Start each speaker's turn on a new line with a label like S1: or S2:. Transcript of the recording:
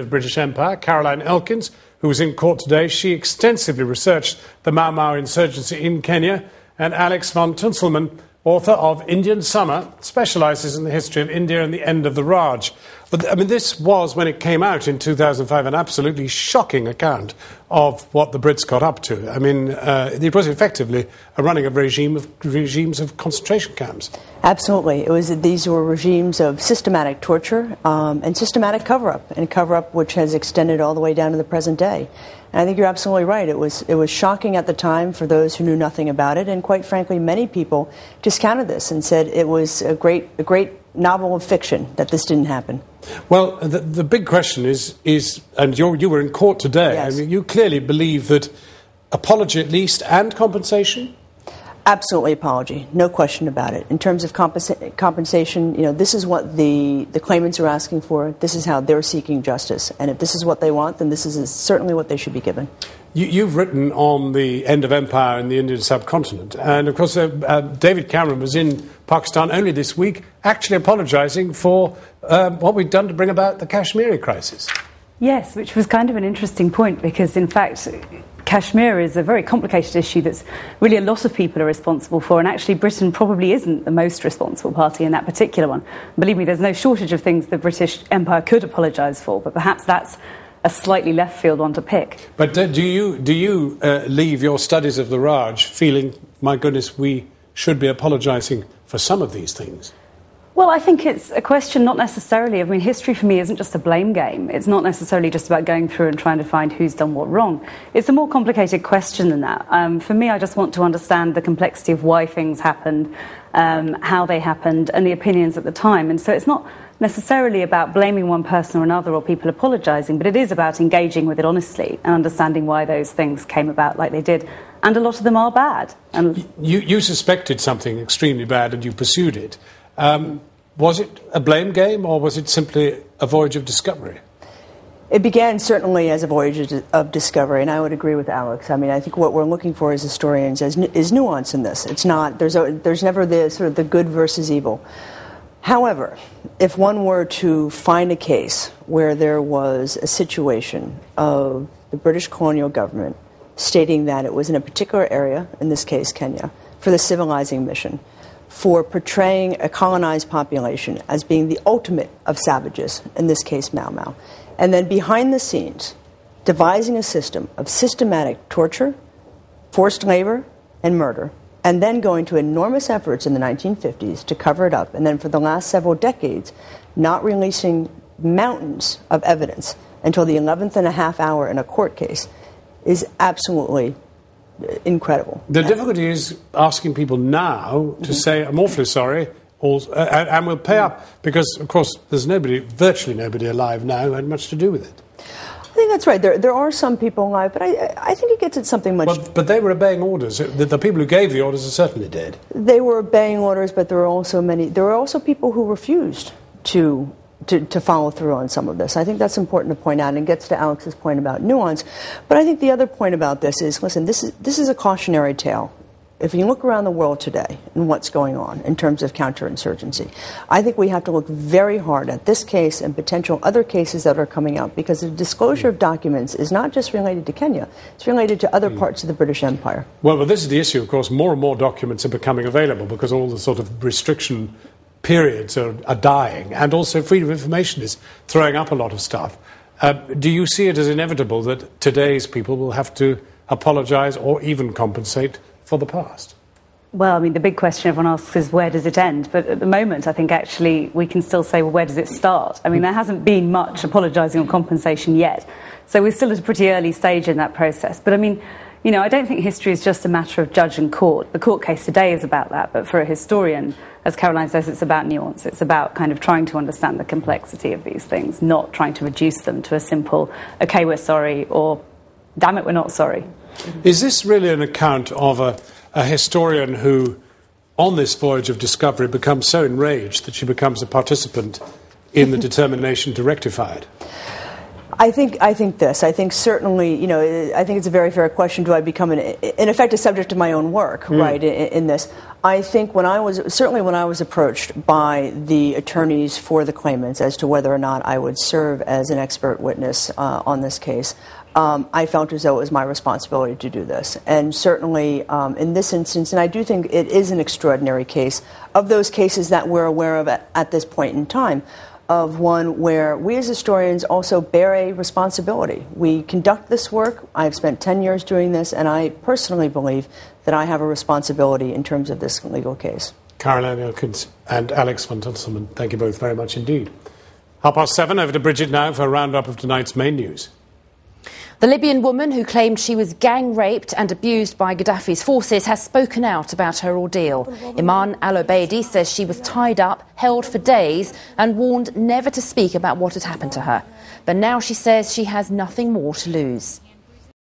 S1: of British Empire, Caroline Elkins, who was in court today. She extensively researched the MauMau insurgency in Kenya. And Alex von Tunselman, author of Indian Summer, specialises in the history of India and the end of the Raj. But, I mean, this was, when it came out in 2005, an absolutely shocking account of what the Brits got up to. I mean, it was effectively a running of regimes of concentration camps.
S2: Absolutely. These were regimes of systematic torture and systematic cover-up, and cover-up which has extended all the way down to the present day. And I think you're absolutely right. It was shocking at the time for those who knew nothing about it, and quite frankly, many people discounted this and said it was a great novel of fiction that this didn't happen.
S1: Well, the big question is, and you were in court today.
S2: Yes.
S1: I mean, you clearly believe that apology at least and compensation.
S2: Absolutely apology, no question about it. In terms of compensation, you know, this is what the claimants are asking for. This is how they're seeking justice. And if this is what they want, then this is certainly what they should be given.
S1: You've written on the end of empire in the Indian subcontinent. And, of course, David Cameron was in Pakistan only this week, actually apologising for what we'd done to bring about the Kashmiri crisis.
S3: Yes, which was kind of an interesting point because, in fact, Kashmir is a very complicated issue that's really a lot of people are responsible for, and actually Britain probably isn't the most responsible party in that particular one. Believe me, there's no shortage of things the British Empire could apologise for, but perhaps that's a slightly left field one to pick.
S1: But do you leave your studies of the Raj feeling, my goodness, we should be apologising for some of these things?
S3: Well, I think it's a question not necessarily. I mean, history for me isn't just a blame game. It's not necessarily just about going through and trying to find who's done what wrong. It's a more complicated question than that. For me, I just want to understand the complexity of why things happened, how they happened, and the opinions at the time. And so it's not necessarily about blaming one person or another or people apologising, but it is about engaging with it honestly and understanding why those things came about like they did. And a lot of them are bad. And
S1: you suspected something extremely bad and you pursued it. Was it a blame game or was it simply a voyage of discovery?
S2: It began certainly as a voyage of discovery, and I would agree with Alex. I mean, I think what we're looking for as historians is nuance in this. It's not, there's never the sort of the good versus evil. However, if one were to find a case where there was a situation of the British colonial government stating that it was in a particular area, in this case Kenya, for the civilizing mission, for portraying a colonized population as being the ultimate of savages, in this case MauMau, and then behind the scenes devising a system of systematic torture, forced labor, and murder, and then going to enormous efforts in the 1950s to cover it up, and then for the last several decades not releasing mountains of evidence until the 11th and a half hour in a court case, is absolutely incredible.
S1: The difficulty is asking people now to say, I'm awfully sorry, and we'll pay up, because, of course, there's virtually nobody alive now who had much to do with it.
S2: I think that's right. There are some people alive, but I think it gets at something much...
S1: But they were obeying orders. The people who gave the orders are certainly dead.
S2: They were obeying orders, but there were also people who refused to follow through on some of this. I think that's important to point out, and gets to Alex's point about nuance. But I think the other point about this is, listen, this is a cautionary tale. If you look around the world today and what's going on in terms of counterinsurgency, I think we have to look very hard at this case and potential other cases that are coming out, because the disclosure of documents is not just related to Kenya, it's related to other parts of the British Empire.
S1: Well, but this is the issue, of course. More and more documents are becoming available because all the sort of restriction periods are dying, and also freedom of information is throwing up a lot of stuff. Do you see it as inevitable that today's people will have to apologise or even compensate for the past?
S3: Well, I mean, the big question everyone asks is, where does it end? But at the moment, I think actually we can still say, well, where does it start? I mean, there hasn't been much apologising or compensation yet. So we're still at a pretty early stage in that process. But I mean, you know, I don't think history is just a matter of judge and court. The court case today is about that. But for a historian, as Caroline says, it's about nuance. It's about kind of trying to understand the complexity of these things, not trying to reduce them to a simple, OK, we're sorry, or damn it, we're not sorry.
S1: Is this really an account of a historian who, on this voyage of discovery, becomes so enraged that she becomes a participant in the determination to rectify it?
S2: I think this. I think certainly, you know, I think it's a very fair question. Do I become, in effect, a subject of my own work, right, in this? I think when I was approached by the attorneys for the claimants as to whether or not I would serve as an expert witness on this case, I felt as though it was my responsibility to do this. And certainly in this instance, and I do think it is an extraordinary case, of those cases that we're aware of at this point in time, of one where we as historians also bear a responsibility. We conduct this work. I've spent 10 years doing this, and I personally believe that I have a responsibility in terms of this legal case.
S1: Caroline Elkins and Alex von Tunselman, thank you both very much indeed. 7:30, over to Bridget now for a roundup of tonight's main news.
S4: The Libyan woman who claimed she was gang raped and abused by Gaddafi's forces has spoken out about her ordeal. Iman al-Obeidi says she was tied up, held for days and warned never to speak about what had happened to her. But now she says she has nothing more to lose.